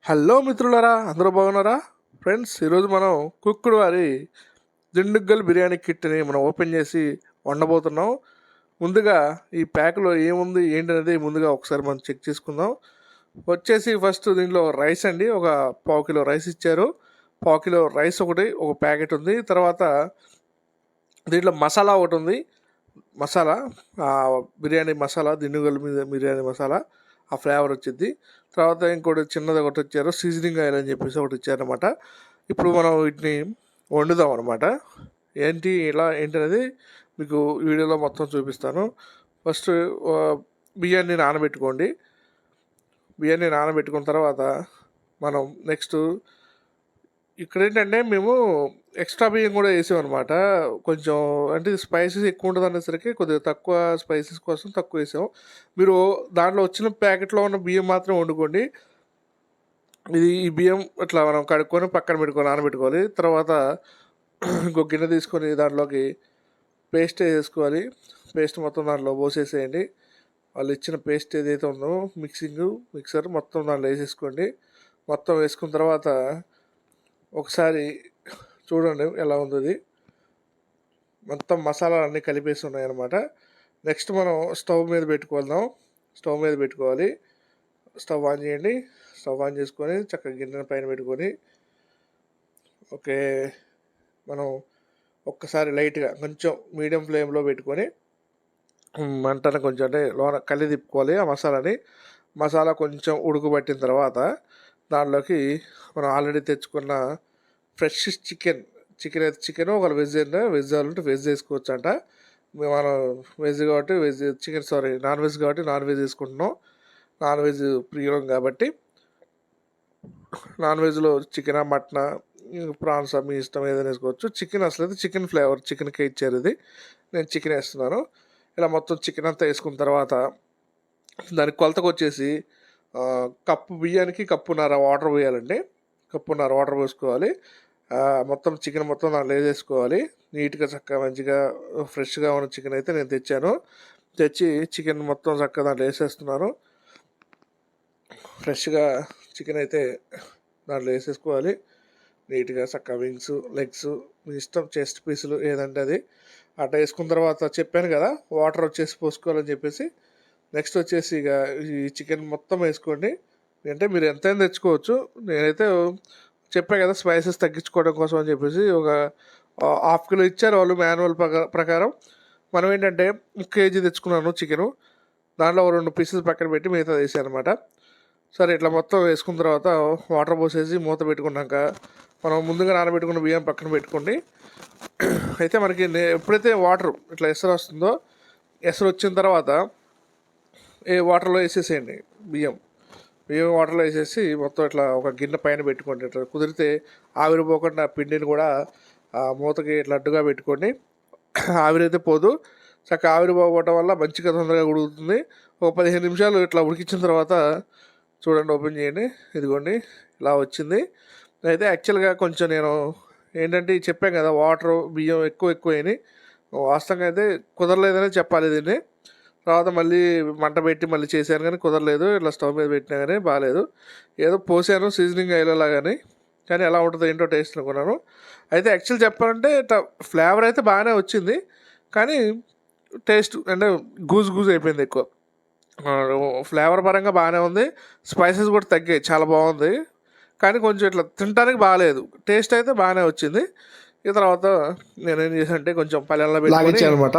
Hello మిత్రులారా, అందరూ బాగున్నారా? ఫ్రెండ్స్, ఈరోజు మనం కుక్కుడు వారి దిండుగల్ బిర్యానీ కిట్ని మనం ఓపెన్ చేసి వండబోతున్నాం. ముందుగా ఈ ప్యాక్లో ఏముంది ఏంటి అనేది ముందుగా ఒకసారి మనం చెక్ చేసుకుందాం. వచ్చేసి ఫస్ట్ దీనిలో రైస్ అండి, ఒక పావు కిలో రైస్ ఇచ్చారు. పావు కిలో రైస్ ఒక ప్యాకెట్ ఉంది. తర్వాత దీంట్లో మసాలా ఒకటి ఉంది, మసాలా బిర్యానీ మసాలా, దిండుగల్ మీద బిర్యానీ మసాలా, ఆ ఫ్లేవర్ వచ్చింది. తర్వాత ఇంకోటి చిన్నది ఒకటి ఇచ్చారు, సీజనింగ్ ఆయిల్ అని చెప్పేసి ఒకటి ఇచ్చారనమాట. ఇప్పుడు మనం వీటిని వండుదాం అనమాట. ఏంటి అనేది మీకు వీడియోలో మొత్తం చూపిస్తాను. ఫస్ట్ బియ్యాన్ని నానబెట్టుకోండి. బియ్యాన్ని నానబెట్టుకున్న తర్వాత మనం నెక్స్ట్ ఇక్కడ ఏంటంటే మేము ఎక్స్ట్రా బియ్యం కూడా వేసామన్నమాట. కొంచెం అంటే స్పైసెస్ ఎక్కువ ఉంటుంది అనేసరికి కొద్దిగా తక్కువ స్పైసెస్ కోసం తక్కువ వేసాం. మీరు దాంట్లో వచ్చిన ప్యాకెట్లో ఉన్న బియ్యం మాత్రం వండుకోండి. ఈ బియ్యం ఇట్లా మనం కడుక్కొని పక్కన నానబెట్టుకోవాలి. తర్వాత ఇంకో గిన్నె తీసుకొని దాంట్లోకి పేస్ట్ వేసుకోవాలి. పేస్ట్ మొత్తం దాంట్లో పోసేసేయండి. వాళ్ళు ఇచ్చిన పేస్ట్ ఏదైతే ఉందో మిక్సర్ మొత్తం దాంట్లో వేసేసుకోండి. మొత్తం వేసుకున్న తర్వాత ఒకసారి చూడండి ఎలా ఉంది. మొత్తం మసాలాలు అన్నీ కలిపేసి ఉన్నాయన్నమాట. నెక్స్ట్ మనం స్టవ్ మీద పెట్టుకోవాలి. స్టవ్ ఆన్ చేయండి. స్టవ్ ఆన్ చేసుకొని చక్కగా గిన్నె పైన పెట్టుకొని ఓకే, మనం ఒక్కసారి లైట్గా కొంచెం మీడియం ఫ్లేమ్లో పెట్టుకొని మంటను కొంచెం అంటే లోన కలి తిప్పుకోవాలి. ఆ మసాలా కొంచెం ఉడుకుబట్టిన తర్వాత దాంట్లోకి మనం ఆల్రెడీ తెచ్చుకున్న ఫ్రెష్ చికెన్ ఒకవేళ వెజ్ ఉంటే వెజ్ వేసుకోవచ్చు అంట. మనం వెజ్ కాబట్టి నాన్ వెజ్ కాబట్టి నాన్ వెజ్ వేసుకుంటున్నాం. నాన్ వెజ్ ప్రియం కాబట్టి నాన్ వెజ్లో చికెనా మటనా ప్రాన్స్ మీ ఇష్టం ఏదైనా వేసుకోవచ్చు. చికెన్ అసలు చికెన్ ఫ్లేవర్ చికెన్కే ఇచ్చారు. ఇది నేను చికెన్ వేస్తున్నాను. ఇలా మొత్తం చికెన్ అంతా వేసుకున్న తర్వాత దానికి కొలతకు వచ్చేసి కప్పు బియ్యానికి కప్పున్నర వాటర్ పోయాలండి. కప్పున్నర వాటర్ పోసుకోవాలి. మొత్తం చికెన్ మొత్తం దాంట్లో వేసేసుకోవాలి. నీట్గా చక్కగా మంచిగా ఫ్రెష్గా ఉన్న చికెన్ అయితే నేను తెచ్చి చికెన్ మొత్తం చక్కగా దాంట్లో వేసేస్తున్నాను. ఫ్రెష్గా చికెన్ అయితే దాంట్లో వేసేసుకోవాలి. నీట్గా చక్కగా వింగ్స్, లెగ్స్, మీ ఇష్టం, చెస్ట్ పీసులు ఏదంటే అది అట్లా వేసుకున్న తర్వాత చెప్పాను కదా వాటర్ వచ్చేసి పోసుకోవాలని చెప్పేసి. నెక్స్ట్ వచ్చేసి ఇక ఈ చికెన్ మొత్తం వేసుకోండి. అంటే మీరు ఎంతైనా తెచ్చుకోవచ్చు. నేనైతే చెప్పాను కదా స్పైసెస్ తగ్గించుకోవడం కోసం అని చెప్పేసి ఒక హాఫ్ కిలో ఇచ్చారు వాళ్ళు మాన్యువల్ ప్రకారం. మనం ఏంటంటే 1 కేజీ తెచ్చుకున్నాను చికెను. దాంట్లో 2 పీసెస్ పక్కన పెట్టి మిగతా వేసాను అనమాట. సరే, ఇట్లా మొత్తం వేసుకున్న తర్వాత వాటర్ పోసేసి మూత పెట్టుకున్నాక మనం ముందుగా నానబెట్టుకున్న బియ్యం పక్కన పెట్టుకోండి. అయితే మనకి ఎప్పుడైతే వాటర్ ఇట్లా ఎసరు వస్తుందో, ఎసరు వచ్చిన తర్వాత వాటర్లో వేసేసేయండి. బియ్యం వాటర్లో వేసేసి మొత్తం ఇట్లా ఒక గిన్నె పైన పెట్టుకోండి. ఇట్లా కుదిరితే ఆవిరిపోకుండా పిండిని కూడా మూతకి ఇట్లా అడ్డుగా పెట్టుకోండి. ఆవిరైతే పోదు. చక్కగా ఆవిరిపోవటం వల్ల మంచిగా తొందరగా ఉడుకుతుంది. ఒక 15 నిమిషాలు ఇట్లా ఉడికించిన తర్వాత చూడండి, ఓపెన్ చేయండి. ఇదిగోండి ఇలా వచ్చింది. అయితే యాక్చువల్గా కొంచెం నేను ఏంటంటే చెప్పాను కదా వాటర్ బియ్యం ఎక్కువైనాయి. వాస్తవంగా అయితే కుదరలేదనే చెప్పాలి దీన్ని. తర్వాత మళ్ళీ మంట పెట్టి మళ్ళీ చేశాను కానీ కుదరలేదు. ఇట్లా స్టవ్ మీద పెట్టినా కానీ బాగాలేదు. ఏదో పోసాను సీజనింగ్ ఆయిల్లా కానీ ఎలా ఉంటుందో ఏంటో టేస్ట్ అనుకున్నాను. అయితే యాక్చువల్ చెప్పాలంటే ఇట్లా ఫ్లేవర్ అయితే బాగానే వచ్చింది, కానీ టేస్ట్ అంటే గూజ్ అయిపోయింది ఎక్కువ. ఫ్లేవర్ పరంగా బాగానే ఉంది, స్పైసెస్ కూడా తగ్గాయి, చాలా బాగుంది. కానీ కొంచెం ఇట్లా తినడానికి బాగాలేదు. టేస్ట్ అయితే బాగానే వచ్చింది. ఈ తర్వాత నేనేం చేశానంటే కొంచెం పల్లెల్లో పెట్టి అనమాట.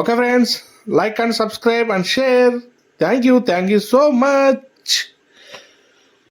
Okay friends, like and subscribe and share. Thank you so much.